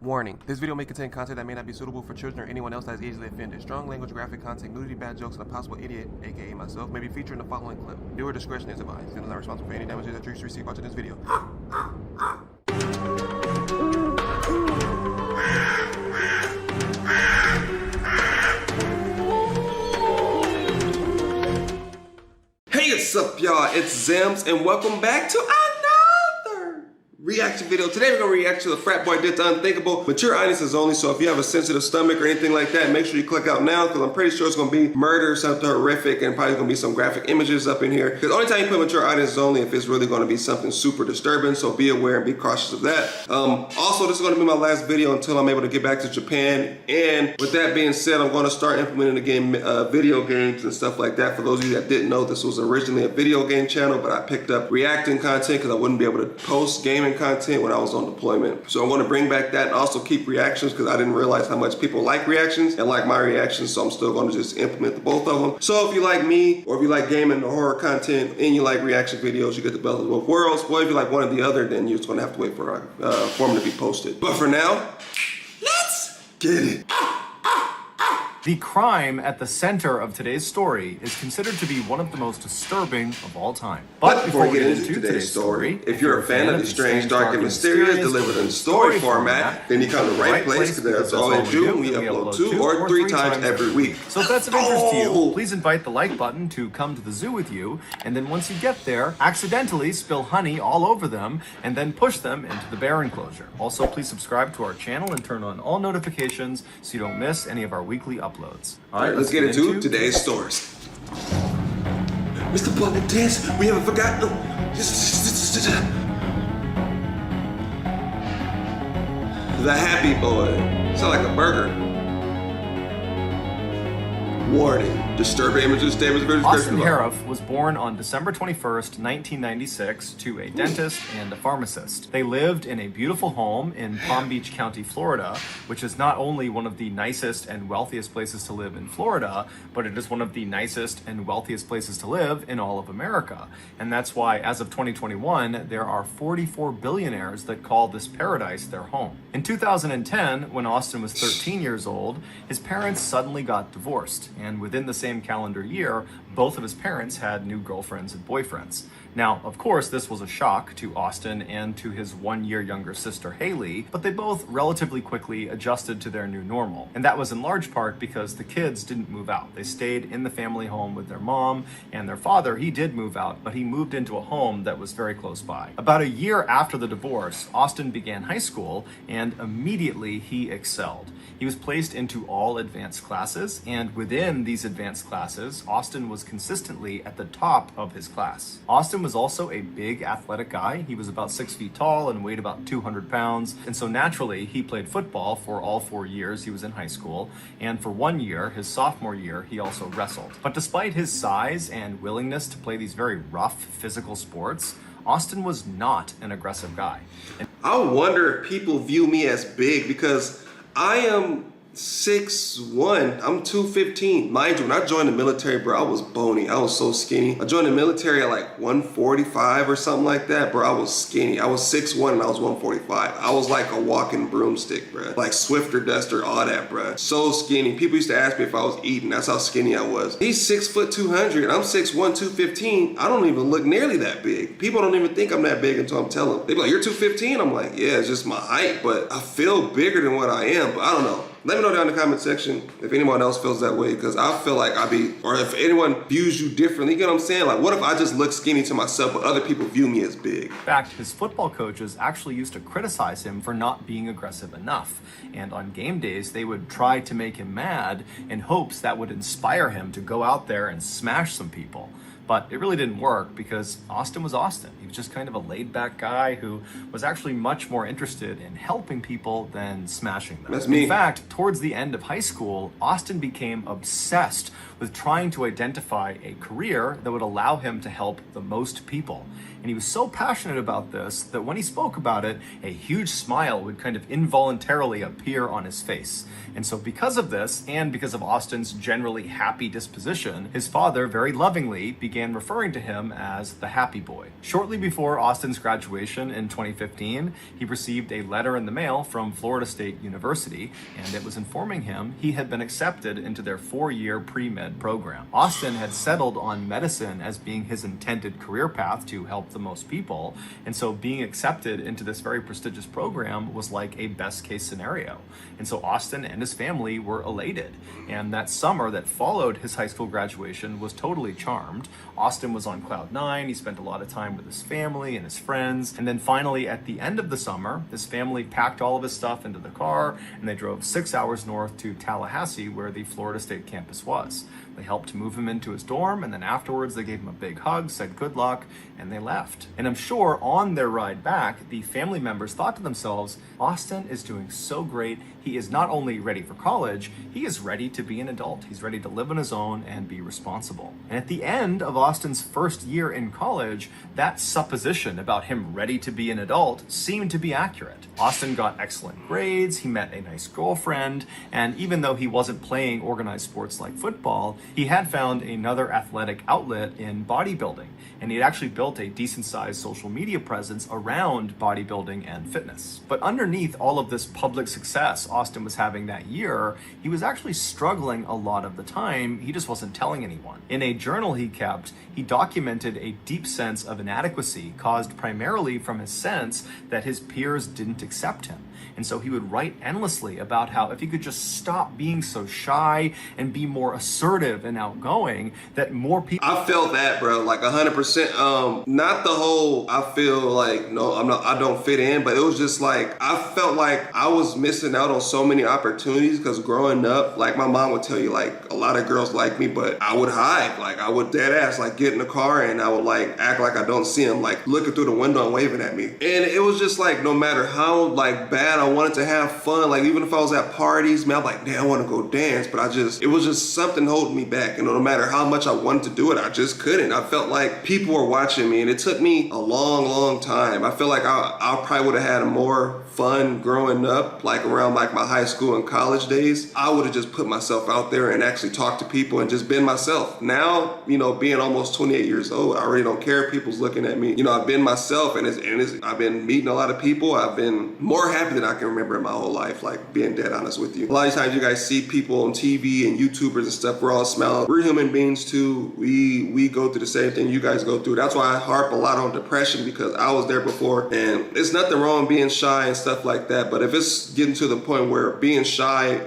Warning, this video may contain content that may not be suitable for children or anyone else that is easily offended. Strong language, graphic content, nudity, bad jokes, and a possible idiot, aka myself, may be featured in the following clip. Viewer discretion is advised. And is not responsible for any damages that you receive watching this video. Hey, what's up, y'all? It's Zems, and welcome back to another reaction video. Today we're gonna react to the frat boy did the unthinkable. Mature audiences only, so if you have a sensitive stomach or anything like that, make sure you click out now, because I'm pretty sure it's gonna be murder, something horrific, and probably gonna be some graphic images up in here. Because the only time you put mature audiences only if it's really gonna be something super disturbing, so be aware and be cautious of that. Also, this is gonna be my last video until I'm able to get back to Japan. And with that being said, I'm gonna start implementing again video games and stuff like that. For those of you that didn't know, this was originally a video game channel, but I picked up reacting content because I wouldn't be able to post gaming content when I was on deployment. So I'm gonna bring back that and also keep reactions, because I didn't realize how much people like reactions and like my reactions, so I'm still gonna just implement the both of them. So if you like me, or if you like gaming or horror content, and you like reaction videos, you get the best of both worlds. Well, if you like one or the other, then you're just gonna have to wait for them to be posted. But for now, let's get it. The crime at the center of today's story is considered to be one of the most disturbing of all time. But before we get into today's story, if you're a fan of the strange, dark, and mysterious delivered in story format, then you come to the right place, because that's all I do. We upload 2 or 3 times every week. So if that's of interest to you, please invite the like button to come to the zoo with you, and then once you get there, accidentally spill honey all over them, and then push them into the bear enclosure. Also, please subscribe to our channel and turn on all notifications so you don't miss any of our weekly uploads. All right, let's get into today's stories. Mr. Bucket Dance, we haven't forgotten. The Happy Boy. Sound like a burger. Warning. Disturbing images, statements, very Austin Harruff was born on December 21st, 1996, to a dentist and a pharmacist. They lived in a beautiful home in Palm Beach County, Florida, which is not only one of the nicest and wealthiest places to live in Florida, but it is one of the nicest and wealthiest places to live in all of America. And that's why, as of 2021, there are 44 billionaires that call this paradise their home. In 2010, when Austin was 13 years old, his parents suddenly got divorced, and within the same calendar year, both of his parents had new girlfriends and boyfriends. Now, of course, this was a shock to Austin and to his 1 year younger sister, Haley, but they both relatively quickly adjusted to their new normal. And that was in large part because the kids didn't move out. They stayed in the family home with their mom, and their father, he did move out, but he moved into a home that was very close by. About a year after the divorce, Austin began high school, and immediately he excelled. He was placed into all advanced classes, and within these advanced classes, Austin was consistently at the top of his class. Austin was also a big athletic guy. He was about 6 feet tall and weighed about 200 pounds. And so naturally, he played football for all 4 years he was in high school. And for 1 year, his sophomore year, he also wrestled. But despite his size and willingness to play these very rough physical sports, Austin was not an aggressive guy. I wonder if people view me as big, because I am 6'1", I'm 215. Mind you, when I joined the military, bro, I was bony. I was so skinny. I joined the military at like 145 or something like that, bro. I was skinny. I was 6'1" and I was 145. I was like a walking broomstick, bro. Like Swifter, Duster, all that, bro. So skinny. People used to ask me if I was eating. That's how skinny I was. He's 6 foot 200, and I'm 6'1", 215. I don't even look nearly that big. People don't even think I'm that big until I'm telling them. They be like, "You're 215?" I'm like, "Yeah, it's just my height, but I feel bigger than what I am." But I don't know. Let me know down in the comment section if anyone else feels that way, because I feel like or if anyone views you differently, you get what I'm saying? Like, what if I just look skinny to myself, but other people view me as big? In fact, his football coaches actually used to criticize him for not being aggressive enough. And on game days, they would try to make him mad in hopes that would inspire him to go out there and smash some people. But it really didn't work, because Austin was Austin. He was just kind of a laid-back guy who was actually much more interested in helping people than smashing them. That's me. In fact, towards the end of high school, Austin became obsessed with trying to identify a career that would allow him to help the most people. And he was so passionate about this that when he spoke about it, a huge smile would kind of involuntarily appear on his face. And so because of this, and because of Austin's generally happy disposition, his father very lovingly began began referring to him as the happy boy. Shortly before Austin's graduation in 2015, he received a letter in the mail from Florida State University, and it was informing him he had been accepted into their 4-year pre-med program. Austin had settled on medicine as being his intended career path to help the most people, and so being accepted into this very prestigious program was like a best case scenario. And so Austin and his family were elated, and that summer that followed his high school graduation was totally charmed. Austin was on cloud nine. He spent a lot of time with his family and his friends, and then finally at the end of the summer, his family packed all of his stuff into the car and they drove 6 hours north to Tallahassee, where the Florida State campus was. They helped move him into his dorm, and then afterwards they gave him a big hug, said good luck, and they left. And I'm sure on their ride back, the family members thought to themselves, Austin is doing so great. He is not only ready for college, he is ready to be an adult. He's ready to live on his own and be responsible. And at the end of Austin's first year in college, that supposition about him ready to be an adult seemed to be accurate. Austin got excellent grades, he met a nice girlfriend, and even though he wasn't playing organized sports like football, he had found another athletic outlet in bodybuilding, and he had actually built a decent-sized social media presence around bodybuilding and fitness. But underneath all of this public success Austin was having that year, he was actually struggling a lot of the time. He just wasn't telling anyone. In a journal he kept, he documented a deep sense of inadequacy caused primarily from his sense that his peers didn't accept him. And so he would write endlessly about how if he could just stop being so shy and be more assertive and outgoing, that more people... I felt that, bro, like 100%. Not the whole, I feel like, no, I don't fit in, but it was just like, I felt like I was missing out on so many opportunities because growing up, like my mom would tell you, like a lot of girls like me, but I would hide. Like I would dead ass, like get in the car and I would like act like I don't see him, like looking through the window and waving at me. And it was just like, no matter how like bad I wanted to have fun, like even if I was at parties, man, I'm like, damn, I want to go dance, but it was just something holding me back. And no matter how much I wanted to do it, I just couldn't. I felt like people were watching me, and it took me a long time. I feel like I probably would have had more fun growing up, like around like my high school and college days. I would have just put myself out there and actually talked to people and just been myself. Now, you know, being almost 28 years old, I really don't care if people's looking at me. You know, I've been myself, and I've been meeting a lot of people. I've been more happy than I can remember in my whole life, like being dead honest with you. A lot of times you guys see people on TV and YouTubers and stuff, we're all smiling. We're human beings too. We go through the same thing you guys go through. That's why I harp a lot on depression, because I was there before, and it's nothing wrong being shy and stuff like that, but if it's getting to the point where being shy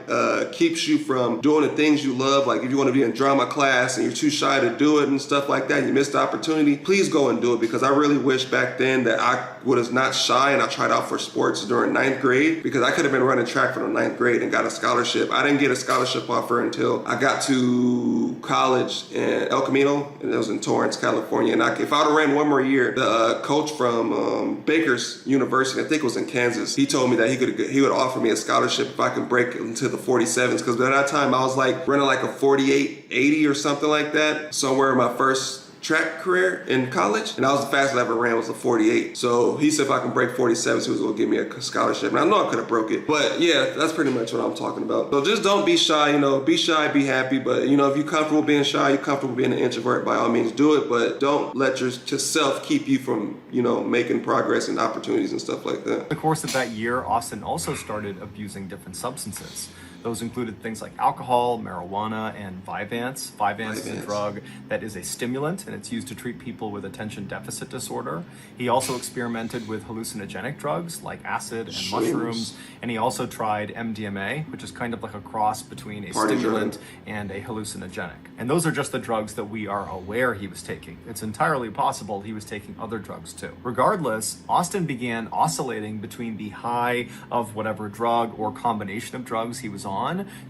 keeps you from doing the things you love, like if you want to be in drama class and you're too shy to do it and stuff like that, and you missed the opportunity, please go and do it, because I really wish back then that I was not shy and I tried out for sports during 9th grade, because I could have been running track for the 9th grade and got a scholarship. I didn't get a scholarship offer until I got to college in El Camino, and it was in Torrance, California. And if I would have ran one more year, the coach from Baker's University, I think it was in Kansas, he told me that he would offer me a scholarship if I could break into the 47s, because by that time I was like running like a 48.80 or something like that, somewhere in my first track career in college, and that was the fastest I ever ran, was a 48. So he said if I can break 47s, he was gonna give me a scholarship. And I know I could have broke it, but yeah, that's pretty much what I'm talking about. So just don't be shy, you know, be shy, be happy, but you know, if you're comfortable being shy, you're comfortable being an introvert, by all means do it, but don't let yourself keep you from, you know, making progress and opportunities and stuff like that. In the course of that year, Austin also started abusing different substances. Those included things like alcohol, marijuana, and Vyvanse. Vyvanse is a drug that is a stimulant, and it's used to treat people with attention deficit disorder. He also experimented with hallucinogenic drugs like acid and mushrooms, and he also tried MDMA, which is kind of like a cross between a stimulant and a hallucinogenic. And those are just the drugs that we are aware he was taking. It's entirely possible he was taking other drugs too. Regardless, Austin began oscillating between the high of whatever drug or combination of drugs he was on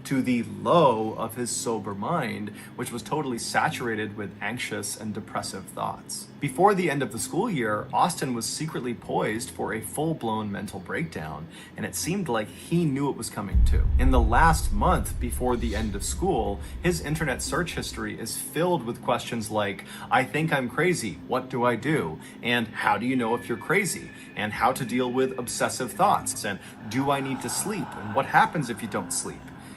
to the low of his sober mind, which was totally saturated with anxious and depressive thoughts. Before the end of the school year, Austin was secretly poised for a full-blown mental breakdown, and it seemed like he knew it was coming too. In the last month before the end of school, his internet search history is filled with questions like, I think I'm crazy, what do I do? And how do you know if you're crazy? And how to deal with obsessive thoughts? And do I need to sleep? And what happens if you don't sleep?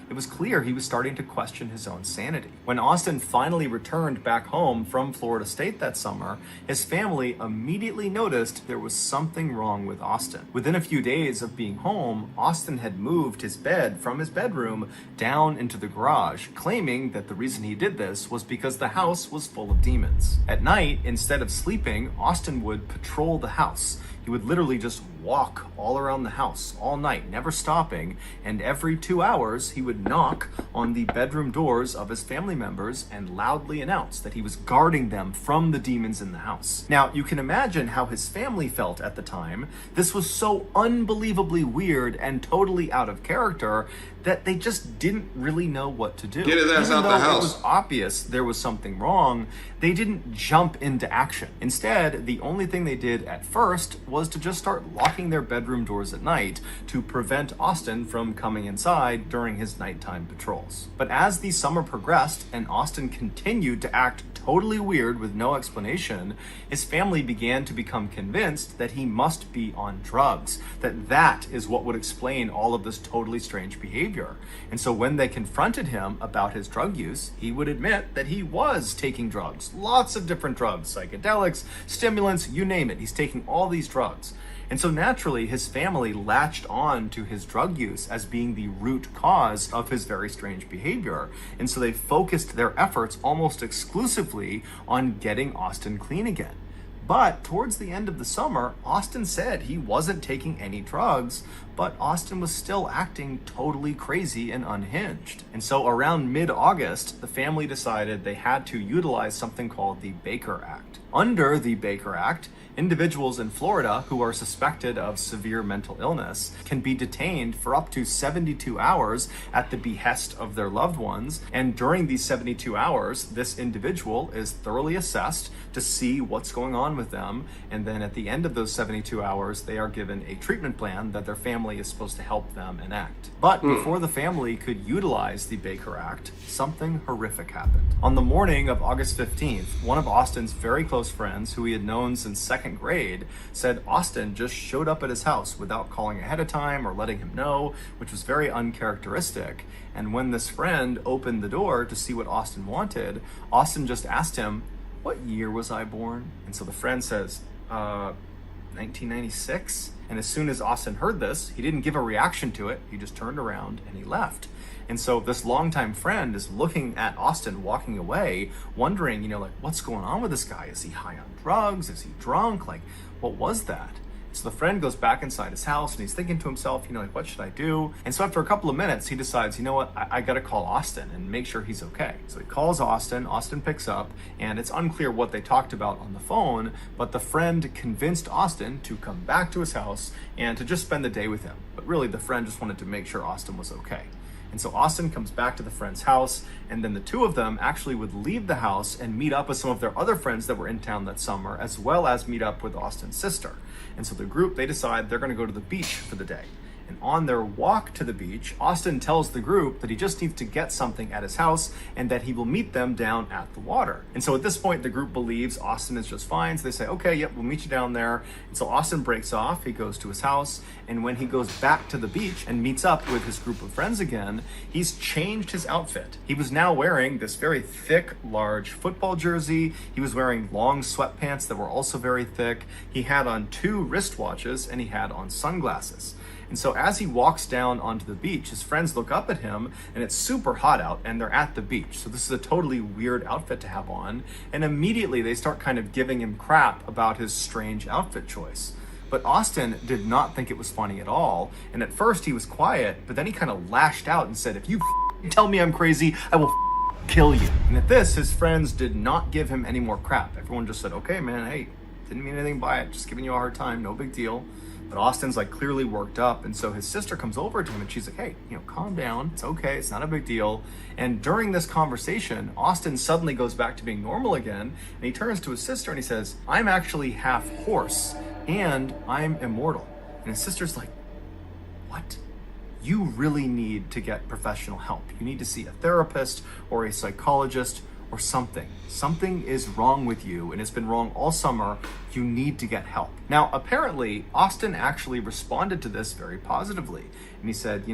it was clear he was starting to question his own sanity. When Austin finally returned back home from Florida State that summer, his family immediately noticed there was something wrong with Austin. Within a few days of being home, Austin had moved his bed from his bedroom down into the garage, claiming that the reason he did this was because the house was full of demons. At night, instead of sleeping, Austin would patrol the house. He would literally just walk all around the house all night, never stopping, and every 2 hours he would knock on the bedroom doors of his family members and loudly announce that he was guarding them from the demons in the house. Now, you can imagine how his family felt at the time. This was so unbelievably weird and totally out of character that they just didn't really know what to do. Get his ass out the house. It was obvious there was something wrong, they didn't jump into action. Instead, the only thing they did at first was to just start locking their bedroom doors at night to prevent Austin from coming inside during his nighttime patrols. But as the summer progressed and Austin continued to act totally weird with no explanation, his family began to become convinced that he must be on drugs, that is what would explain all of this totally strange behavior. And so when they confronted him about his drug use, he would admit that he was taking drugs, lots of different drugs, psychedelics, stimulants, you name it. He's taking all these drugs. And so naturally, his family latched on to his drug use as being the root cause of his very strange behavior. And so they focused their efforts almost exclusively on getting Austin clean again. But towards the end of the summer, Austin said he wasn't taking any drugs, but Austin was still acting totally crazy and unhinged. And so around mid-August, the family decided they had to utilize something called the Baker Act. Under the Baker Act, individuals in Florida who are suspected of severe mental illness can be detained for up to 72 hours at the behest of their loved ones. And during these 72 hours, this individual is thoroughly assessed to see what's going on with them. And then at the end of those 72 hours, they are given a treatment plan that their family is supposed to help them enact. But before the family could utilize the Baker Act, something horrific happened. On the morning of August 15th, one of Austin's very close friends, who he had known since second grade, said Austin just showed up at his house without calling ahead of time or letting him know, which was very uncharacteristic. And when this friend opened the door to see what Austin wanted, Austin just asked him, "What year was I born?" And so the friend says, 1996. And as soon as Austin heard this, he didn't give a reaction to it. He just turned around and he left. And so this longtime friend is looking at Austin walking away, wondering, like, what's going on with this guy? Is he high on drugs? Is he drunk? Like, what was that? So the friend goes back inside his house and he's thinking to himself, like, what should I do? And so after a couple of minutes, he decides, I got to call Austin and make sure he's okay. So he calls Austin, Austin picks up, and it's unclear what they talked about on the phone, but the friend convinced Austin to come back to his house and to just spend the day with him. But really, the friend just wanted to make sure Austin was okay. And so Austin comes back to the friend's house, and then the two of them actually would leave the house and meet up with some of their other friends that were in town that summer, as well as meet up with Austin's sister. And so the group, they decide they're going to go to the beach for the day. And on their walk to the beach, Austin tells the group that he just needs to get something at his house and that he will meet them down at the water. And so at this point, the group believes Austin is just fine. So they say, okay, yep, we'll meet you down there. And so Austin breaks off, he goes to his house. And when he goes back to the beach and meets up with his group of friends again, he's changed his outfit. He was now wearing this very thick, large football jersey. He was wearing long sweatpants that were also very thick. He had on 2 wristwatches and he had on sunglasses. And so as he walks down onto the beach, his friends look up at him, and it's super hot out, and they're at the beach. So this is a totally weird outfit to have on. And immediately they start kind of giving him crap about his strange outfit choice. But Austin did not think it was funny at all. And at first he was quiet, but then he kind of lashed out and said, if you tell me I'm crazy, I will kill you. And at this, his friends did not give him any more crap. Everyone just said, okay, man, hey, didn't mean anything by it. Just giving you a hard time, no big deal. But Austin's like clearly worked up. And so his sister comes over to him and she's like, hey, calm down. It's okay. It's not a big deal. And during this conversation, Austin suddenly goes back to being normal again. And he turns to his sister and he says, I'm actually half horse and I'm immortal. And his sister's like, what? You really need to get professional help. You need to see a therapist or a psychologist or something. Something is wrong with you, and it's been wrong all summer. You need to get help. Now, apparently, Austin actually responded to this very positively. And he said,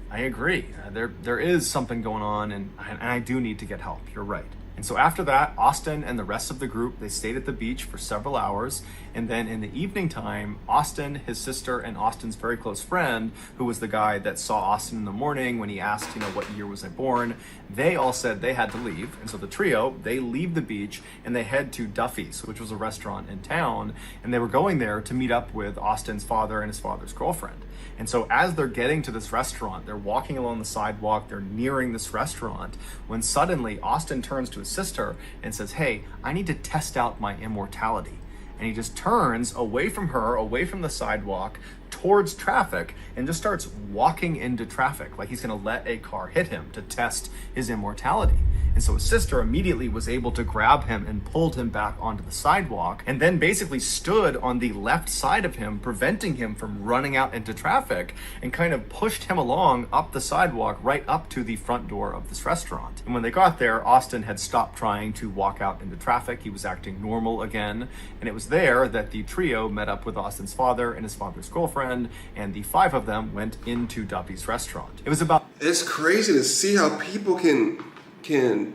I agree. There is something going on, and I do need to get help. You're right. And so after that, Austin and the rest of the group, they stayed at the beach for several hours. And then in the evening time, Austin, his sister, and Austin's very close friend, who was the guy that saw Austin in the morning when he asked, what year was I born, they all said they had to leave. And so the trio, they leave the beach and they head to Duffy's, which was a restaurant in town. And they were going there to meet up with Austin's father and his father's girlfriend. And so as they're getting to this restaurant, they're walking along the sidewalk, they're nearing this restaurant, when suddenly Austin turns to his sister and says, "Hey, I need to test out my immortality." And he just turns away from her, away from the sidewalk, towards traffic, and just starts walking into traffic like he's gonna let a car hit him to test his immortality. And so his sister immediately was able to grab him and pulled him back onto the sidewalk, and then basically stood on the left side of him, preventing him from running out into traffic, and kind of pushed him along up the sidewalk right up to the front door of this restaurant. And when they got there, Austin had stopped trying to walk out into traffic. He was acting normal again. And it was there that the trio met up with Austin's father and his father's girlfriend, and the five of them went into Duffy's restaurant. It was about... It's crazy to see how people can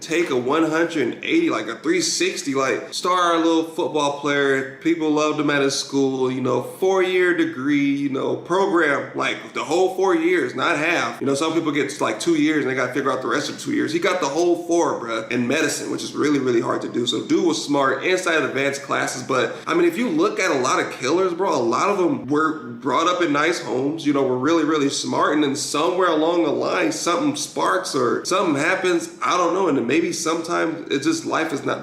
take a 180, like a 360, like star little football player. People loved him at his school, 4-year degree, program, like the whole 4 years, not half. Some people get like 2 years and they got to figure out the rest of 2 years. He got the whole 4, bruh, in medicine, which is really, really hard to do. So dude was smart inside of advanced classes. But I mean, if you look at a lot of killers, bro, a lot of them were brought up in nice homes, were really, really smart. And then somewhere along the line, something sparks or something happens. I don't know, and then maybe sometimes it's just life is not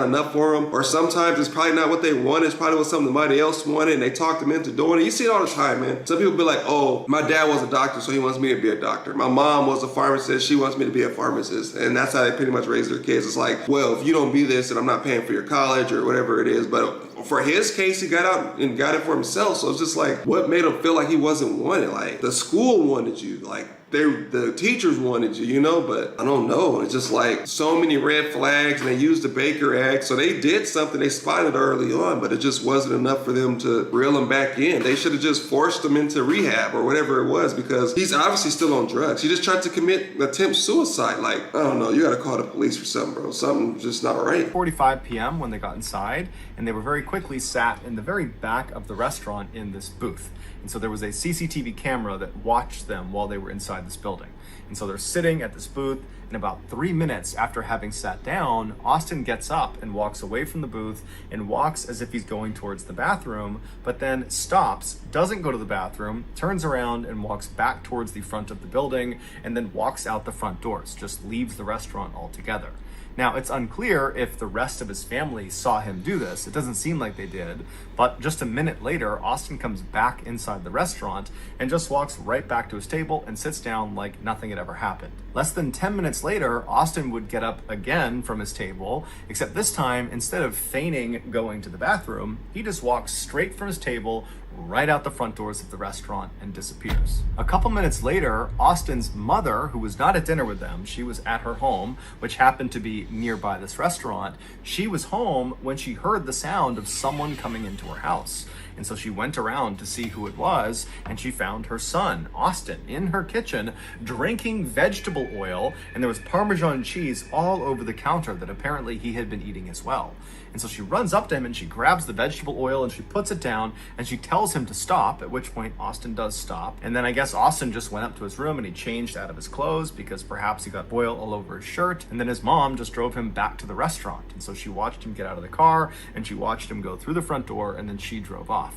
enough for them, or sometimes it's probably not what they wanted. It's probably what somebody else wanted, and they talked them into doing it. You see it all the time, man. Some people be like, "Oh, my dad was a doctor, so he wants me to be a doctor. My mom was a pharmacist, she wants me to be a pharmacist," and that's how they pretty much raise their kids. It's like, well, if you don't be this, then I'm not paying for your college or whatever it is. But for his case, he got out and got it for himself. So it's just like, what made him feel like he wasn't wanted? Like the school wanted you, like the teachers wanted you, but I don't know. It's just like so many red flags, and they used the Baker Act. So they did something they spotted early on, but it just wasn't enough for them to reel him back in. They should have just forced him into rehab or whatever it was, because he's obviously still on drugs. He just tried to commit attempt suicide. Like, I don't know, you gotta call the police for something, bro. Something's just not right. 4:45 p.m. when they got inside, and they were very quickly sat in the very back of the restaurant in this booth. And so there was a CCTV camera that watched them while they were inside this building. And so they're sitting at this booth, and about 3 minutes after having sat down, Austin gets up and walks away from the booth and walks as if he's going towards the bathroom, but then stops, doesn't go to the bathroom, turns around and walks back towards the front of the building, and then walks out the front doors, just leaves the restaurant altogether. Now, it's unclear if the rest of his family saw him do this. It doesn't seem like they did, but just a minute later, Austin comes back inside the restaurant and just walks right back to his table and sits down like nothing had ever happened. Less than 10 minutes later, Austin would get up again from his table, except this time, instead of feigning going to the bathroom, he just walks straight from his table right out the front doors of the restaurant and disappears. A couple minutes later, Austin's mother, who was not at dinner with them, she was at her home, which happened to be nearby this restaurant. She was home when she heard the sound of someone coming into her house. And so she went around to see who it was, and she found her son, Austin, in her kitchen, drinking vegetable oil, and there was Parmesan cheese all over the counter that apparently he had been eating as well. And so she runs up to him and she grabs the vegetable oil and she puts it down and she tells him to stop, at which point Austin does stop. And then I guess Austin just went up to his room and he changed out of his clothes because perhaps he got oil all over his shirt. And then his mom just drove him back to the restaurant. And so she watched him get out of the car and she watched him go through the front door, and then she drove off.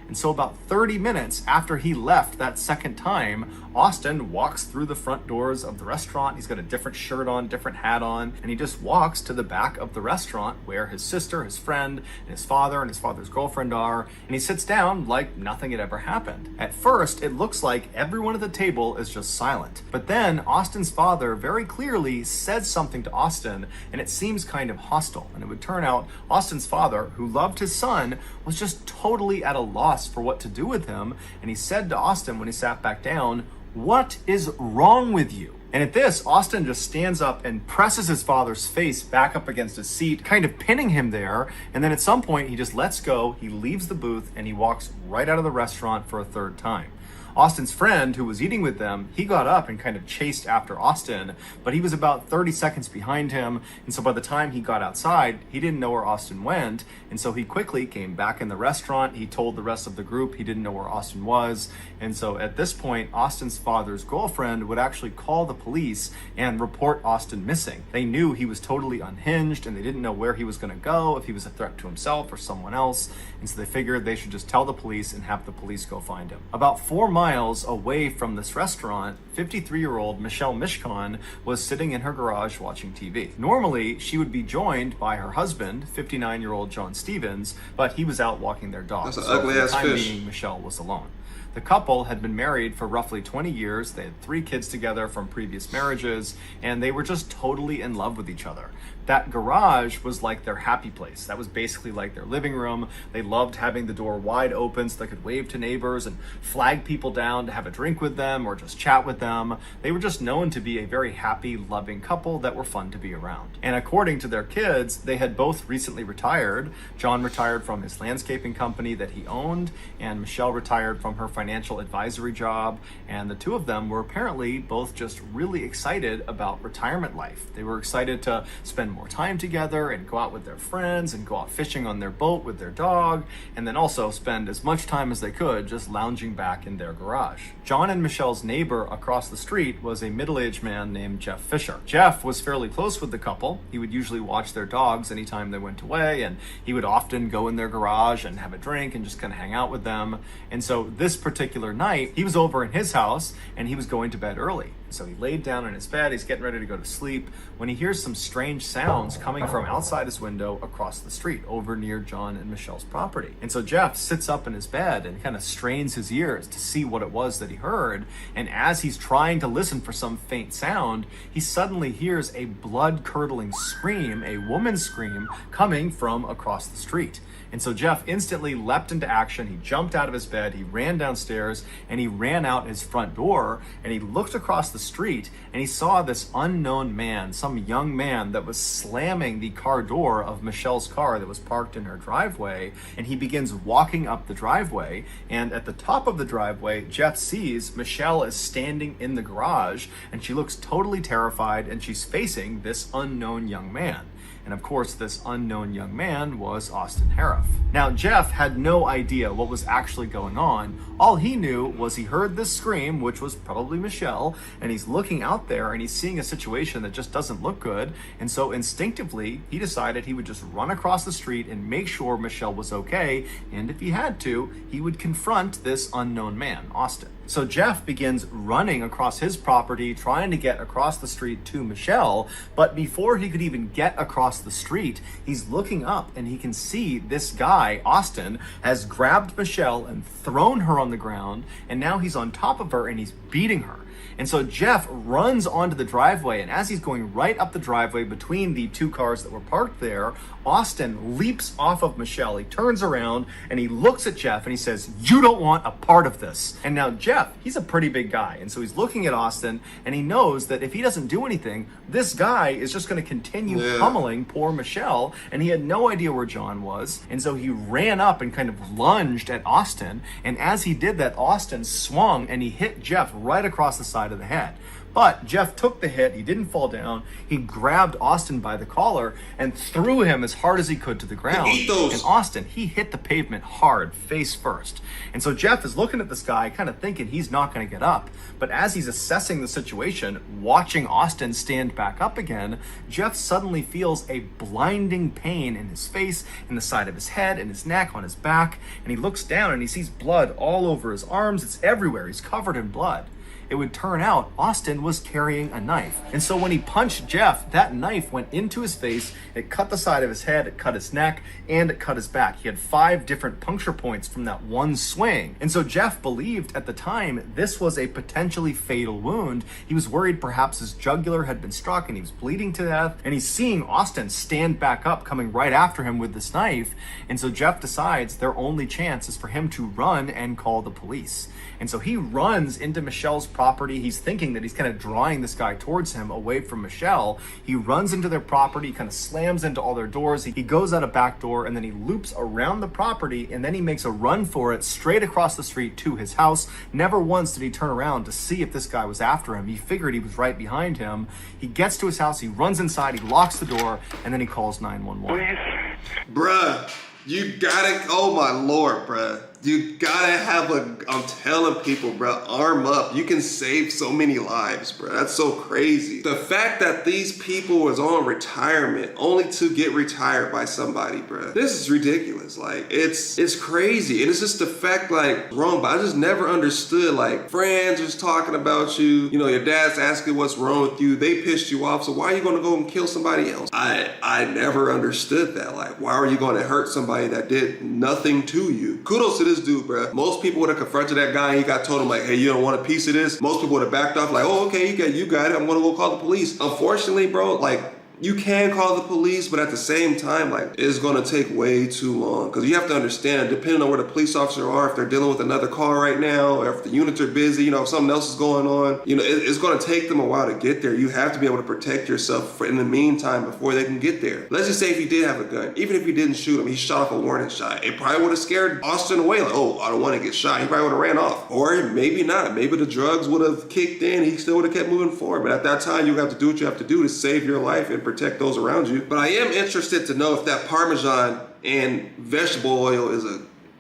And so about 30 minutes after he left that second time, Austin walks through the front doors of the restaurant. He's got a different shirt on, different hat on, and he just walks to the back of the restaurant where his sister, his friend, and his father's girlfriend are, and he sits down like nothing had ever happened. At first, it looks like everyone at the table is just silent. But then Austin's father very clearly says something to Austin, and it seems kind of hostile. And it would turn out Austin's father, who loved his son, was just totally at a loss for what to do with him. And he said to Austin when he sat back down, "What is wrong with you?" And at this, Austin just stands up and presses his father's face back up against his seat, kind of pinning him there. And then at some point, he just lets go, he leaves the booth, and he walks right out of the restaurant for a third time. Austin's friend, who was eating with them, he got up and kind of chased after Austin, but he was about 30 seconds behind him, and so by the time he got outside, he didn't know where Austin went, and so he quickly came back in the restaurant. He told the rest of the group he didn't know where Austin was, and so at this point, Austin's father's girlfriend would actually call the police and report Austin missing. They knew he was totally unhinged, and they didn't know where he was going to go, if he was a threat to himself or someone else, and so they figured they should just tell the police and have the police go find him. About 4 miles away from this restaurant, 53-year-old Michelle Mishkon was sitting in her garage watching TV. Normally, she would be joined by her husband, 59-year-old John Stevens, but he was out walking their dog. That's an so ugly-ass for the time fish. being, Michelle was alone. The couple had been married for roughly 20 years. They had 3 kids together from previous marriages, and they were just totally in love with each other. That garage was like their happy place. That was basically like their living room. They loved having the door wide open so they could wave to neighbors and flag people down to have a drink with them or just chat with them. They were just known to be a very happy, loving couple that were fun to be around. And according to their kids, they had both recently retired. John retired from his landscaping company that he owned, and Michelle retired from her financial advisory job. And the two of them were apparently both just really excited about retirement life. They were excited to spend more time together and go out with their friends and go out fishing on their boat with their dog, and then also spend as much time as they could just lounging back in their garage. John and Michelle's neighbor across the street was a middle-aged man named Jeff Fisher. Jeff was fairly close with the couple. He would usually watch their dogs anytime they went away, and he would often go in their garage and have a drink and just kind of hang out with them. And so this particular night, he was over in his house and he was going to bed early. So he laid down in his bed, he's getting ready to go to sleep, when he hears some strange sounds coming from outside his window across the street over near John and Michelle's property. And so Jeff sits up in his bed and kind of strains his ears to see what it was that he heard. And as he's trying to listen for some faint sound, he suddenly hears a blood-curdling scream, a woman's scream, coming from across the street. And so Jeff instantly leapt into action. He jumped out of his bed, he ran downstairs, and he ran out his front door, and he looked across the street, and he saw this unknown man, some young man that was slamming the car door of Michelle's car that was parked in her driveway, and he begins walking up the driveway, and at the top of the driveway, Jeff sees Michelle is standing in the garage, and she looks totally terrified, and she's facing this unknown young man. And of course, this unknown young man was Austin Harruff. Now, Jeff had no idea what was actually going on. All he knew was he heard this scream, which was probably Michelle, and he's looking out there and he's seeing a situation that just doesn't look good. And so instinctively, he decided he would just run across the street and make sure Michelle was okay. And if he had to, he would confront this unknown man, Austin. So Jeff begins running across his property, trying to get across the street to Michelle, but before he could even get across the street, he's looking up and he can see this guy, Austin, has grabbed Michelle and thrown her on the ground, and now he's on top of her and he's beating her. And so Jeff runs onto the driveway, and as he's going right up the driveway between the 2 cars that were parked there, Austin leaps off of Michelle. He turns around and he looks at Jeff and he says, "You don't want a part of this." And now Jeff, he's a pretty big guy, and so he's looking at Austin and he knows that if he doesn't do anything, this guy is just going to continue pummeling poor Michelle, and he had no idea where John was. And so he ran up and kind of lunged at Austin, and as he did that, Austin swung and he hit Jeff right across the side of the head. But Jeff took the hit, he didn't fall down, he grabbed Austin by the collar and threw him as hard as he could to the ground. And Austin, he hit the pavement hard, face first. And so Jeff is looking at this guy, kind of thinking he's not going to get up. But as he's assessing the situation, watching Austin stand back up again, Jeff suddenly feels a blinding pain in his face, in the side of his head, in his neck, on his back. And he looks down and he sees blood all over his arms. It's everywhere. He's covered in blood. It would turn out Austin was carrying a knife. And so when he punched Jeff, that knife went into his face, it cut the side of his head, it cut his neck, and it cut his back. He had 5 different puncture points from that one swing. And so Jeff believed at the time this was a potentially fatal wound. He was worried perhaps his jugular had been struck and he was bleeding to death. And he's seeing Austin stand back up, coming right after him with this knife. And so Jeff decides their only chance is for him to run and call the police. And so he runs into Michelle's property. He's thinking that he's kind of drawing this guy towards him away from Michelle. He runs into their property, kind of slams into all their doors. He goes out a back door, and then he loops around the property, and then he makes a run for it straight across the street to his house. Never once did he turn around to see if this guy was after him. He figured he was right behind him. He gets to his house, he runs inside, he locks the door, and then he calls 911. Please. Bruh, you gotta, oh my Lord, bruh. You gotta have I'm telling people, bro, arm up. You can save so many lives, bro. That's so crazy. The fact that these people was on retirement only to get retired by somebody, bro. This is ridiculous. Like, it's crazy. And it's just the fact, like, wrong, but I just never understood, like, friends was talking about you. You know, your dad's asking what's wrong with you. They pissed you off, so why are you gonna go and kill somebody else? I never understood that. Like, why are you gonna hurt somebody that did nothing to you? Kudos to this dude, bro. Most people would have confronted that guy and he got told him, like, hey, you don't want a piece of this. Most people would have backed off, like, oh, okay, you got it. I'm gonna go call the police. Unfortunately, bro, like, you can call the police, but at the same time, like, it's gonna take way too long. Because you have to understand, depending on where the police officers are, if they're dealing with another car right now, or if the units are busy, you know, if something else is going on, you know, it's gonna take them a while to get there. You have to be able to protect yourself in the meantime before they can get there. Let's just say if he did have a gun, even if he didn't shoot him, he shot off a warning shot. It probably would have scared Austin away, like, oh, I don't want to get shot. He probably would have ran off. Or maybe not. Maybe the drugs would have kicked in. He still would have kept moving forward. But at that time, you have to do what you have to do to save your life and protect those around you. But I am interested to know if that Parmesan and vegetable oil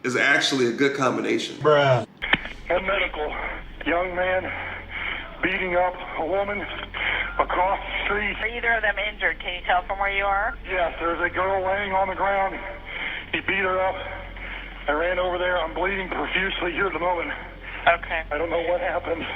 is actually a good combination. Bruh. At medical, young man beating up a woman across the street. Are either of them injured? Can you tell from where you are? Yes, there's a girl laying on the ground. He beat her up. I ran over there. I'm bleeding profusely here at the moment. Okay. I don't know what happened.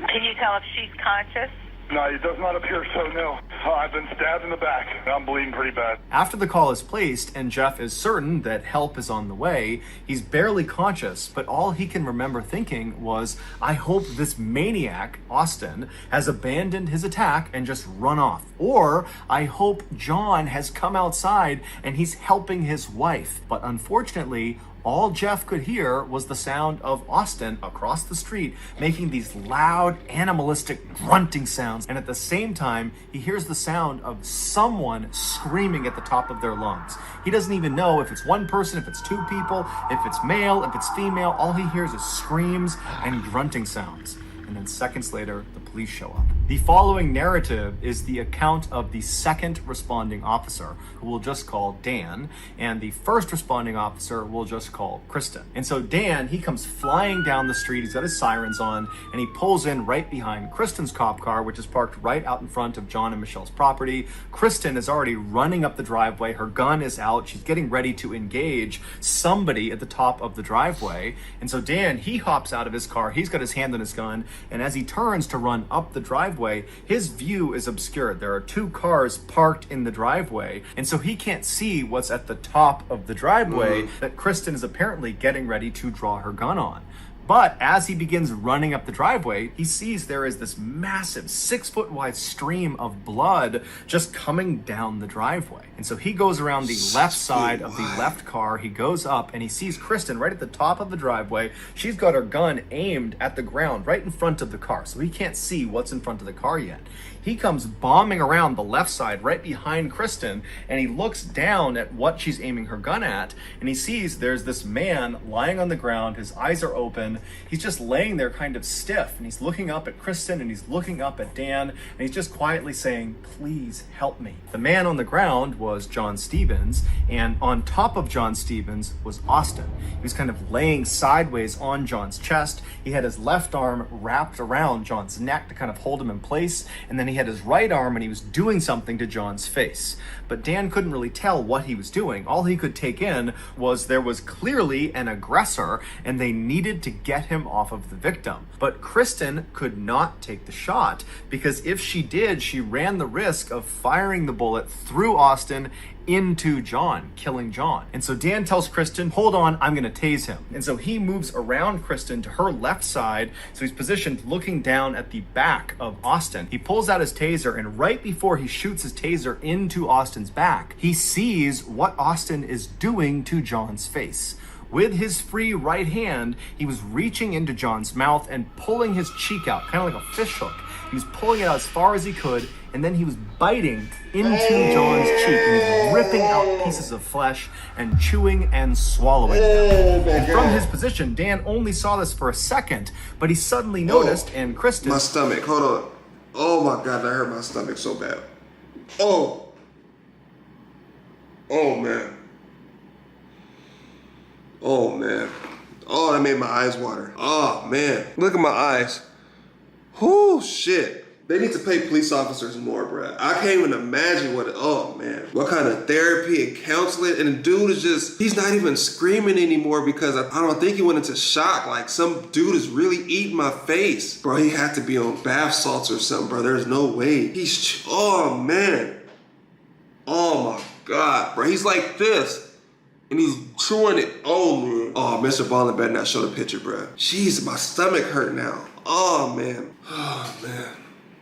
Can you tell if she's conscious? No, it does not appear so, no. I've been stabbed in the back. I'm bleeding pretty bad. After the call is placed and Jeff is certain that help is on the way, he's barely conscious, but all he can remember thinking was, I hope this maniac, Austin, has abandoned his attack and just run off. Or, I hope John has come outside and he's helping his wife. But unfortunately, all Jeff could hear was the sound of Austin across the street making these loud, animalistic grunting sounds. And at the same time, he hears the sound of someone screaming at the top of their lungs. He doesn't even know if it's one person, if it's two people, if it's male, if it's female. All he hears is screams and grunting sounds. And then seconds later, the police show up. The following narrative is the account of the second responding officer, who we'll just call Dan, and the first responding officer we'll just call Kristen. And so Dan, he comes flying down the street, he's got his sirens on, and he pulls in right behind Kristen's cop car, which is parked right out in front of John and Michelle's property. Kristen is already running up the driveway, her gun is out, she's getting ready to engage somebody at the top of the driveway. And so Dan, he hops out of his car, he's got his hand on his gun, and as he turns to run up the driveway, his view is obscured. There are two cars parked in the driveway, and so he can't see what's at the top of the driveway that Kristen is apparently getting ready to draw her gun on. But as he begins running up the driveway, he sees there is this massive 6-foot wide stream of blood just coming down the driveway. And so he goes around the left side of the left car, he goes up and he sees Kristen right at the top of the driveway. She's got her gun aimed at the ground right in front of the car, so he can't see what's in front of the car yet. He comes bombing around the left side right behind Kristen, and he looks down at what she's aiming her gun at, and he sees there's this man lying on the ground, his eyes are open, he's just laying there kind of stiff, and he's looking up at Kristen and he's looking up at Dan, and he's just quietly saying, please help me. The man on the ground was John Stevens, and on top of John Stevens was Austin. He was kind of laying sideways on John's chest. He had his left arm wrapped around John's neck to kind of hold him in place, and then he had his right arm and he was doing something to John's face. But Dan couldn't really tell what he was doing. All he could take in was there was clearly an aggressor and they needed to get him off of the victim. But Kristen could not take the shot because if she did, she ran the risk of firing the bullet through Austin into John, killing John. And so Dan tells Kristen, hold on, I'm gonna tase him. And so he moves around Kristen to her left side, so he's positioned looking down at the back of Austin. He pulls out his taser, and right before he shoots his taser into Austin's back, he sees what Austin is doing to John's face. with his free right hand, he was reaching into John's mouth and pulling his cheek out, kind of like a fish hook. He was pulling it out as far as he could, and then he was biting into John's cheek, and he was ripping out pieces of flesh and chewing and swallowing them. And from his position, Dan only saw this for a second, but he suddenly noticed, and Kristen... My stomach, hold on. Oh my God, that hurt my stomach so bad. Oh. Oh man. Oh man. Oh, that made my eyes water. Oh man. Look at my eyes. Whoo, shit. They need to pay police officers more, bruh. I can't even imagine what kind of therapy and counseling. And the dude is just, he's not even screaming anymore because I don't think he went into shock. Like, some dude is really eating my face. Bro, he had to be on bath salts or something, bro. There's no way. Oh man. Oh my God, bro. He's like this. And he's chewing it. Oh man. Oh, Mr. Ballen better not show the picture, bro. Jeez, my stomach hurt now. Oh man. Oh man.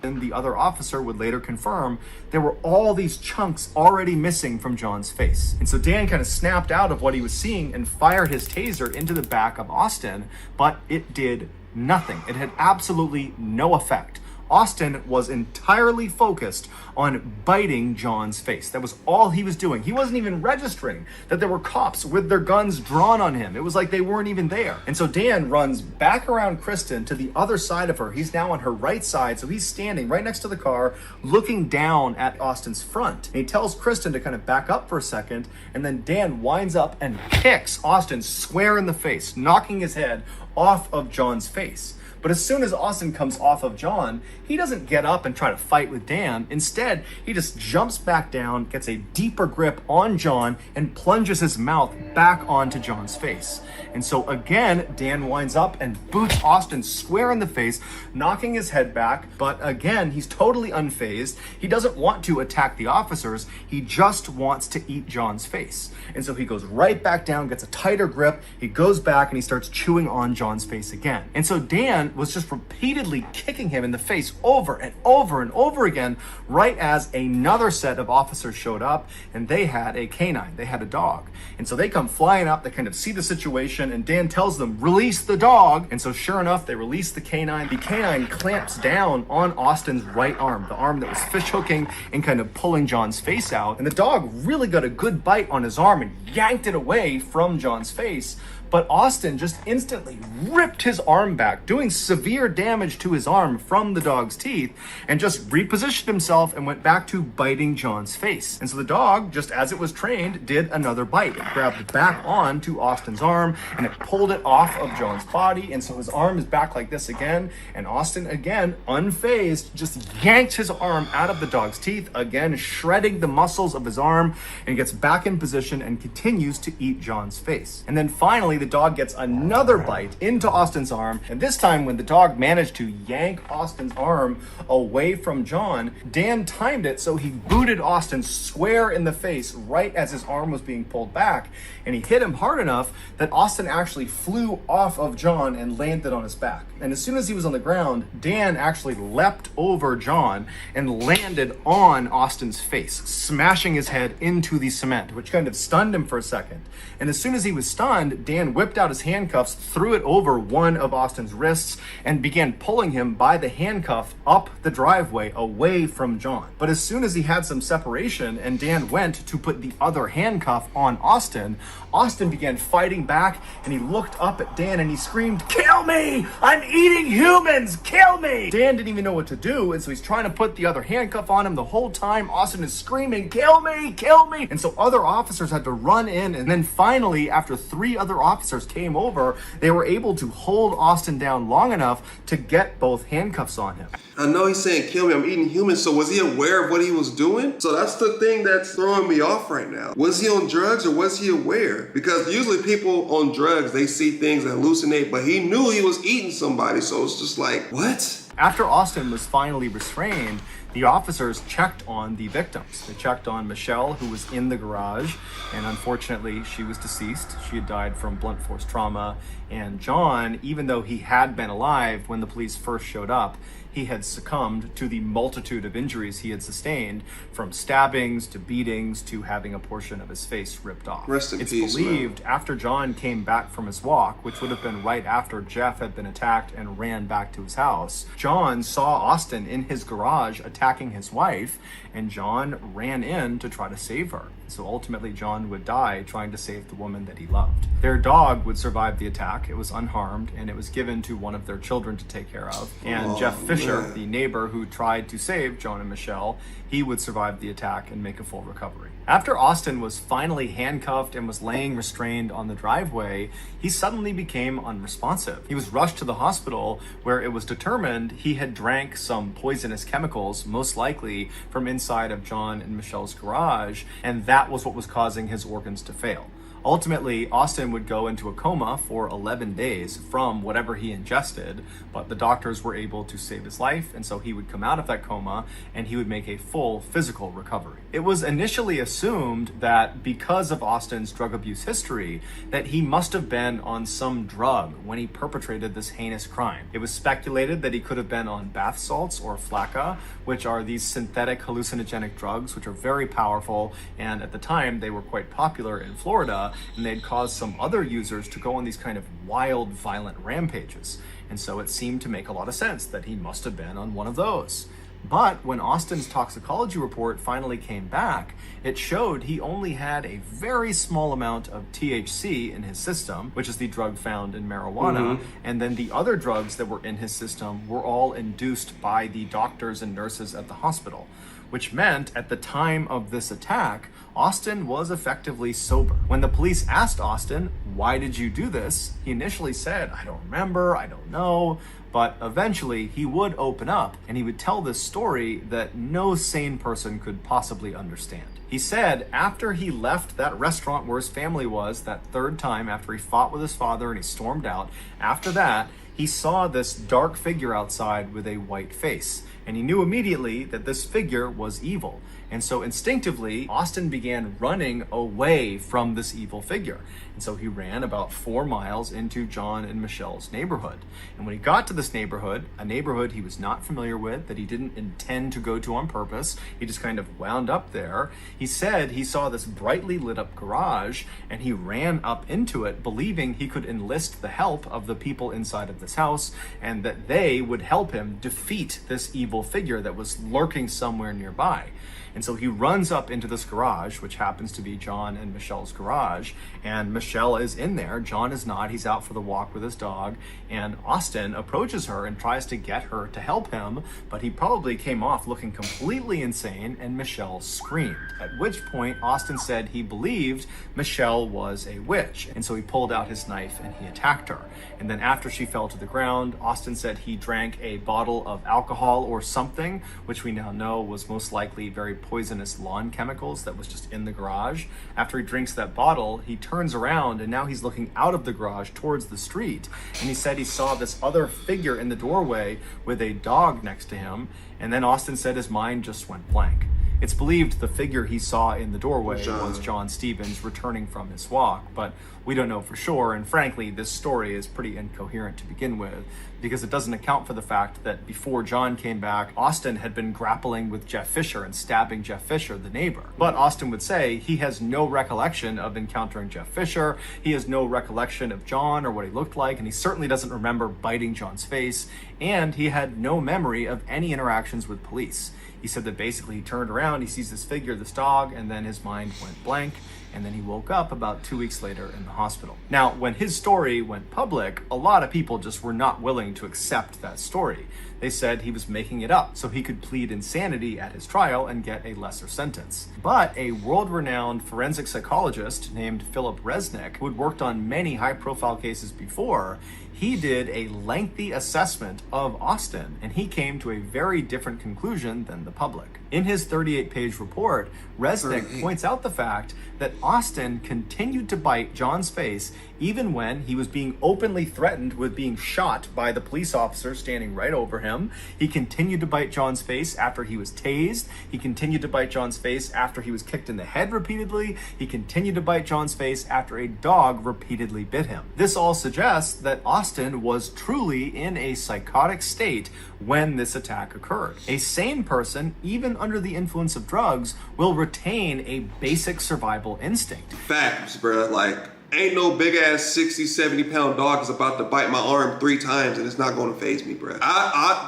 And the other officer would later confirm there were all these chunks already missing from John's face. And so Dan kind of snapped out of what he was seeing and fired his taser into the back of Austin, but it did nothing. It had absolutely no effect. Austin was entirely focused on biting John's face. That was all he was doing. He wasn't even registering that there were cops with their guns drawn on him. It was like they weren't even there. And so Dan runs back around Kristen to the other side of her. He's now on her right side, so he's standing right next to the car, looking down at Austin's front. And he tells Kristen to kind of back up for a second, and then Dan winds up and kicks Austin square in the face, knocking his head off of John's face. But as soon as Austin comes off of John, he doesn't get up and try to fight with Dan. Instead, he just jumps back down, gets a deeper grip on John, and plunges his mouth back onto John's face. And so again, Dan winds up and boots Austin square in the face, knocking his head back. But again, he's totally unfazed. He doesn't want to attack the officers. He just wants to eat John's face. And so he goes right back down, gets a tighter grip. He goes back and he starts chewing on John's face again. And so Dan was just repeatedly kicking him in the face over and over and over again, right as another set of officers showed up, and they had a canine, they had a dog. And so they come flying up, they kind of see the situation, and Dan tells them, release the dog. And so sure enough, they release the canine. The canine clamps down on Austin's right arm, the arm that was fish hooking and kind of pulling John's face out. And the dog really got a good bite on his arm and yanked it away from John's face. But Austin just instantly ripped his arm back, doing severe damage to his arm from the dog's teeth, and just repositioned himself and went back to biting John's face. And so the dog, just as it was trained, did another bite. It grabbed back onto Austin's arm and it pulled it off of John's body. And so his arm is back like this again. And Austin, again, unfazed, just yanked his arm out of the dog's teeth, again, shredding the muscles of his arm, and gets back in position and continues to eat John's face. And then finally, the dog gets another bite into Austin's arm, and this time when the dog managed to yank Austin's arm away from John, Dan timed it so he booted Austin square in the face right as his arm was being pulled back, and he hit him hard enough that Austin actually flew off of John and landed on his back. And as soon as he was on the ground, Dan actually leapt over John and landed on Austin's face, smashing his head into the cement, which kind of stunned him for a second. And as soon as he was stunned, Dan whipped out his handcuffs, threw it over one of Austin's wrists, and began pulling him by the handcuff up the driveway away from John. But as soon as he had some separation and Dan went to put the other handcuff on Austin, Austin began fighting back, and he looked up at Dan and he screamed, "Kill me! I'm eating humans! Kill me!" Dan didn't even know what to do, and so he's trying to put the other handcuff on him the whole time. Austin is screaming, "Kill me! Kill me!" And so other officers had to run in, and then finally, after 3 other officers came over, they were able to hold Austin down long enough to get both handcuffs on him. I know he's saying, "Kill me, I'm eating humans." So was he aware of what he was doing? So that's the thing that's throwing me off right now. Was he on drugs or was he aware? Because usually people on drugs, they see things and hallucinate, but he knew he was eating somebody. So it's just like, what? After Austin was finally restrained, the officers checked on the victims. They checked on Michelle, who was in the garage, and unfortunately she was deceased. She had died from blunt force trauma. And John, even though he had been alive when the police first showed up, he had succumbed to the multitude of injuries he had sustained, from stabbings to beatings to having a portion of his face ripped off. Rest in it's peace, believed after John came back from his walk, which would have been right after Jeff had been attacked and ran back to his house, John saw Austin in his garage attacking his wife, and John ran in to try to save her. So ultimately, John would die trying to save the woman that he loved. Their dog would survive the attack. It was unharmed, and it was given to one of their children to take care of. And Jeff Fisher, the neighbor who tried to save John and Michelle, he would survive the attack and make a full recovery. After Austin was finally handcuffed and was laying restrained on the driveway, he suddenly became unresponsive. He was rushed to the hospital, where it was determined he had drank some poisonous chemicals, most likely from inside of John and Michelle's garage, and that was what was causing his organs to fail. Ultimately, Austin would go into a coma for 11 days from whatever he ingested, but the doctors were able to save his life, and so he would come out of that coma and he would make a full physical recovery. It was initially assumed that because of Austin's drug abuse history, that he must have been on some drug when he perpetrated this heinous crime. It was speculated that he could have been on bath salts or flakka, which are these synthetic hallucinogenic drugs, which are very powerful, and at the time they were quite popular in Florida, and they'd caused some other users to go on these kind of wild, violent rampages. And so it seemed to make a lot of sense that he must have been on one of those. But when Austin's toxicology report finally came back, it showed he only had a very small amount of THC in his system, which is the drug found in marijuana, and then the other drugs that were in his system were all induced by the doctors and nurses at the hospital, which meant at the time of this attack, Austin was effectively sober. When the police asked Austin, "Why did you do this?" he initially said, "I don't remember, I don't know." But eventually he would open up and he would tell this story that no sane person could possibly understand. He said after he left that restaurant where his family was that third time, after he fought with his father and he stormed out, after that, he saw this dark figure outside with a white face. And he knew immediately that this figure was evil. And so instinctively, Austin began running away from this evil figure. And so he ran about 4 miles into John and Michelle's neighborhood. And when he got to this neighborhood, a neighborhood he was not familiar with, that he didn't intend to go to on purpose, he just kind of wound up there. He said he saw this brightly lit up garage and he ran up into it, believing he could enlist the help of the people inside of this house and that they would help him defeat this evil figure that was lurking somewhere nearby. And so he runs up into this garage, which happens to be John and Michelle's garage, and Michelle is in there. John is not. He's out for the walk with his dog, and Austin approaches her and tries to get her to help him, but he probably came off looking completely insane, and Michelle screamed. At which point, Austin said he believed Michelle was a witch, and so he pulled out his knife and he attacked her. And then after she fell to the ground, Austin said he drank a bottle of alcohol or something, which we now know was most likely very poisonous lawn chemicals that was just in the garage. After he drinks that bottle, he turns around and now he's looking out of the garage towards the street. And he said he saw this other figure in the doorway with a dog next to him. And then Austin said his mind just went blank. It's believed the figure he saw in the doorway was John Stevens returning from his walk, but we don't know for sure, and frankly, this story is pretty incoherent to begin with, because it doesn't account for the fact that before John came back, Austin had been grappling with Jeff Fisher and stabbing Jeff Fisher, the neighbor. But Austin would say he has no recollection of encountering Jeff Fisher, he has no recollection of John or what he looked like, and he certainly doesn't remember biting John's face, and he had no memory of any interactions with police. He said that basically he turned around, he sees this figure, this dog, and then his mind went blank, and then he woke up about 2 weeks later in the hospital. Now, when his story went public, a lot of people just were not willing to accept that story. They said he was making it up so he could plead insanity at his trial and get a lesser sentence. But a world-renowned forensic psychologist named Philip Resnick, who had worked on many high-profile cases before, he did a lengthy assessment of Austin, and he came to a very different conclusion than the public. In his 38-page report, Resnick points out the fact that Austin continued to bite John's face even when he was being openly threatened with being shot by the police officer standing right over him, him. He continued to bite John's face after he was tased. He continued to bite John's face after he was kicked in the head repeatedly. He continued to bite John's face after a dog repeatedly bit him. This all suggests that Austin was truly in a psychotic state when this attack occurred. A sane person, even under the influence of drugs, will retain a basic survival instinct. Facts, bruh. Like, ain't no big ass 60, 70 pound dog is about to bite my arm 3 times and it's not going to faze me, bruh.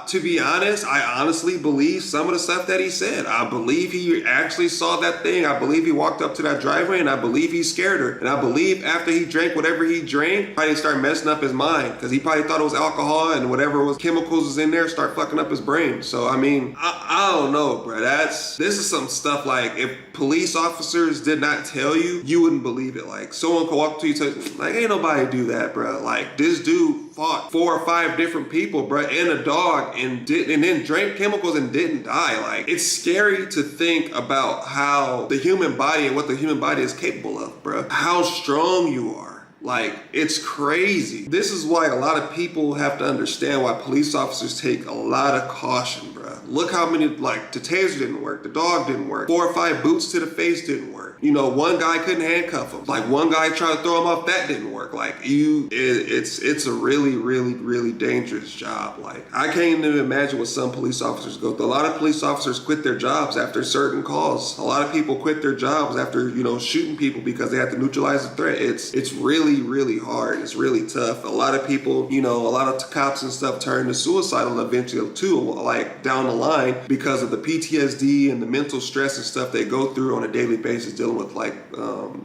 To be honest, I honestly believe some of the stuff that he said. I believe he actually saw that thing. I believe he walked up to that driveway and I believe he scared her. And I believe after he drank whatever he drank, probably started messing up his mind because he probably thought it was alcohol and whatever was chemicals was in there start fucking up his brain. So, I mean, I don't know, bruh. This is some stuff like if police officers did not tell you, you wouldn't believe it. Like someone could walk to you, like, ain't nobody do that, bro. Like, this dude fought 4 or 5 different people, bro, and a dog, and then drank chemicals and didn't die. Like, it's scary to think about how the human body and what the human body is capable of, bro. How strong you are. Like, it's crazy. This is why a lot of people have to understand why police officers take a lot of caution, bro. Look how many, like, the taser didn't work, the dog didn't work, 4 or 5 boots to the face didn't work. You know, one guy couldn't handcuff him. Like, one guy tried to throw him off, that didn't work. Like, it's a really, really, really dangerous job. Like, I can't even imagine what some police officers go through. A lot of police officers quit their jobs after certain calls. A lot of people quit their jobs after, you know, shooting people because they have to neutralize the threat. It's really, really hard. It's really tough. A lot of people, you know, a lot of cops and stuff turn to suicidal eventually too, like down the line because of the PTSD and the mental stress and stuff they go through on a daily basis dealing with, like,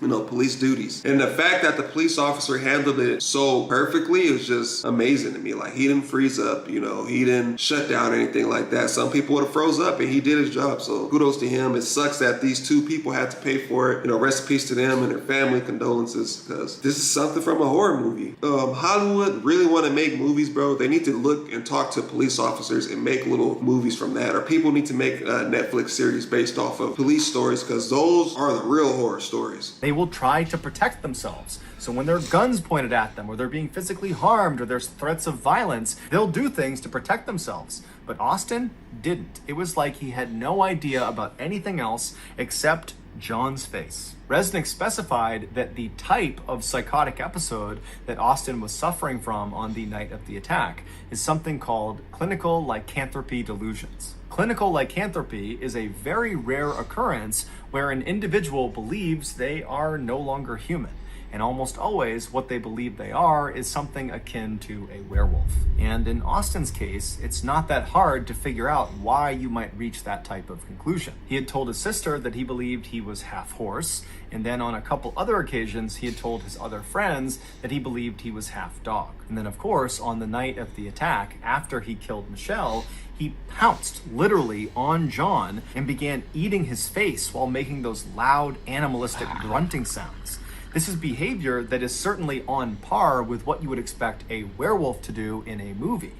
you know, police duties. And the fact that the police officer handled it so perfectly is just amazing to me. Like, he didn't freeze up, you know, he didn't shut down or anything like that. Some people would have froze up and he did his job. So kudos to him. It sucks that these 2 people had to pay for it. You know, rest in peace to them and their family, condolences, because this is something from a horror movie. Hollywood really want to make movies, bro. They need to look and talk to police officers and make little movies from that. Or people need to make a Netflix series based off of police stories, because those are the real horror stories. They will try to protect themselves. So when there are guns pointed at them, or they're being physically harmed, or there's threats of violence, they'll do things to protect themselves. But Austin didn't. It was like he had no idea about anything else except John's face. Resnick specified that the type of psychotic episode that Austin was suffering from on the night of the attack is something called clinical lycanthropy delusions. Clinical lycanthropy is a very rare occurrence where an individual believes they are no longer human. And almost always what they believe they are is something akin to a werewolf. And in Austin's case, it's not that hard to figure out why you might reach that type of conclusion. He had told his sister that he believed he was half horse, and then on a couple other occasions, he had told his other friends that he believed he was half dog. And then of course, on the night of the attack, after he killed Michelle, he pounced literally on John and began eating his face while making those loud animalistic grunting sounds. This is behavior that is certainly on par with what you would expect a werewolf to do in a movie.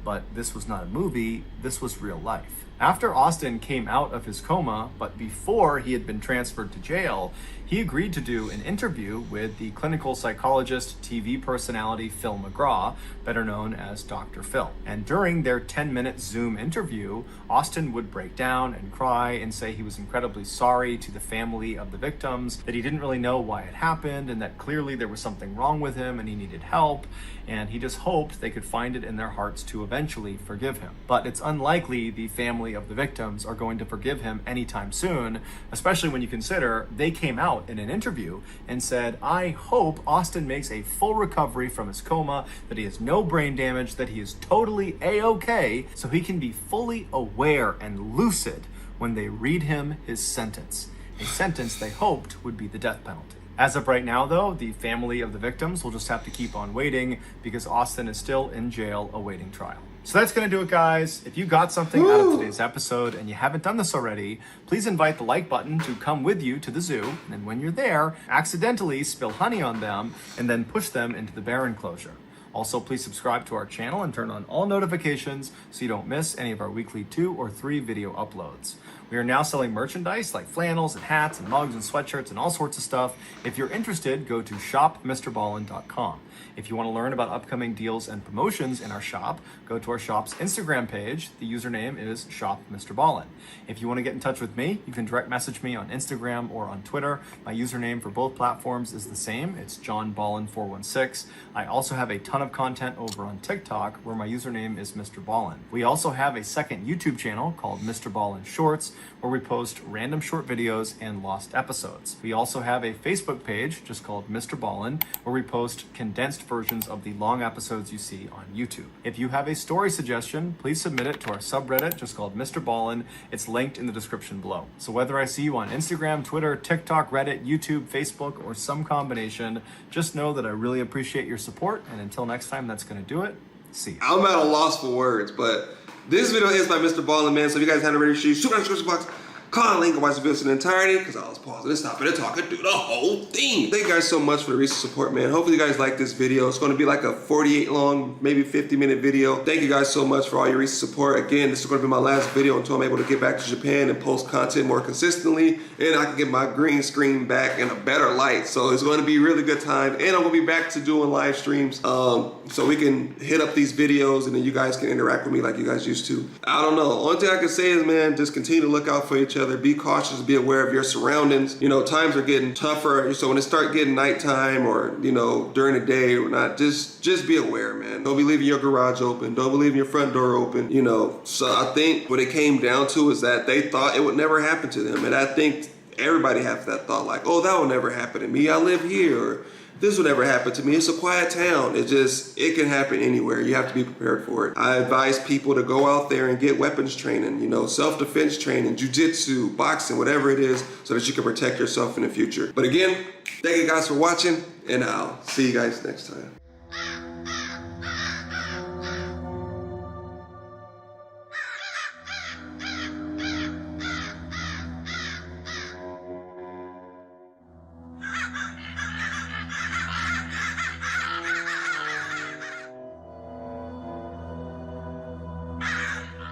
But this was not a movie, this was real life. After Austin came out of his coma, but before he had been transferred to jail, he agreed to do an interview with the clinical psychologist, TV personality Phil McGraw, better known as Dr. Phil. And during their 10-minute Zoom interview, Austin would break down and cry and say he was incredibly sorry to the family of the victims, that he didn't really know why it happened, and that clearly there was something wrong with him and he needed help, and he just hoped they could find it in their hearts to eventually forgive him. But it's unlikely the family of the victims are going to forgive him anytime soon, especially when you consider they came out in an interview and said, "I hope Austin makes a full recovery from his coma, that he has no brain damage, that he is totally A-okay, so he can be fully aware and lucid when they read him his sentence." A sentence they hoped would be the death penalty. As of right now, though, the family of the victims will just have to keep on waiting because Austin is still in jail awaiting trial. So that's going to do it, guys. If you got something out of today's episode and you haven't done this already, please invite the like button to come with you to the zoo. And when you're there, accidentally spill honey on them and then push them into the bear enclosure. Also, please subscribe to our channel and turn on all notifications so you don't miss any of our weekly 2 or 3 video uploads. We are now selling merchandise like flannels and hats and mugs and sweatshirts and all sorts of stuff. If you're interested, go to shopmrballen.com. If you want to learn about upcoming deals and promotions in our shop, go to our shop's Instagram page. The username is shopmrballen. If you want to get in touch with me, you can direct message me on Instagram or on Twitter. My username for both platforms is the same. It's johnballen416. I also have a ton of content over on TikTok where my username is Mr. Ballen. We also have a second YouTube channel called Mr. Ballen Shorts where we post random short videos and lost episodes. We also have a Facebook page just called Mr. Ballen where we post condensed versions of the long episodes you see on YouTube. If you have a story suggestion, please submit it to our subreddit just called Mr. Ballen. It's linked in the description below. So whether I see you on Instagram, Twitter, TikTok, Reddit, YouTube, Facebook, or some combination, just know that I really appreciate your support. And until next time, that's going to do it. See you. I'm at a loss for words, but this video is by Mr. Ballen, man. So if you guys haven't already, shoot in the description box. Click the link and watch the video in entirety because I was pausing and stopping and talking through the whole thing. Thank you guys so much for the recent support, man. Hopefully you guys like this video. It's going to be like a 48 long, maybe 50-minute video. Thank you guys so much for all your recent support. Again, this is going to be my last video until I'm able to get back to Japan and post content more consistently, and I can get my green screen back in a better light. So it's going to be a really good time, and I'm going to be back to doing live streams so we can hit up these videos and then you guys can interact with me like you guys used to. I don't know. Only thing I can say is, man, just continue to look out for each other. Be cautious, be aware of your surroundings. You know, times are getting tougher, so when it start getting nighttime or, you know, during the day or not, just be aware, man. Don't be leaving your garage open. Don't be leaving your front door open, you know. So I think what it came down to is that they thought it would never happen to them. And I think everybody has that thought like, oh, that will never happen to me. I live here. Or, this would never happen to me. It's a quiet town. It can happen anywhere. You have to be prepared for it. I advise people to go out there and get weapons training, you know, self-defense training, jiu-jitsu, boxing, whatever it is, so that you can protect yourself in the future. But again, thank you guys for watching, and I'll see you guys next time.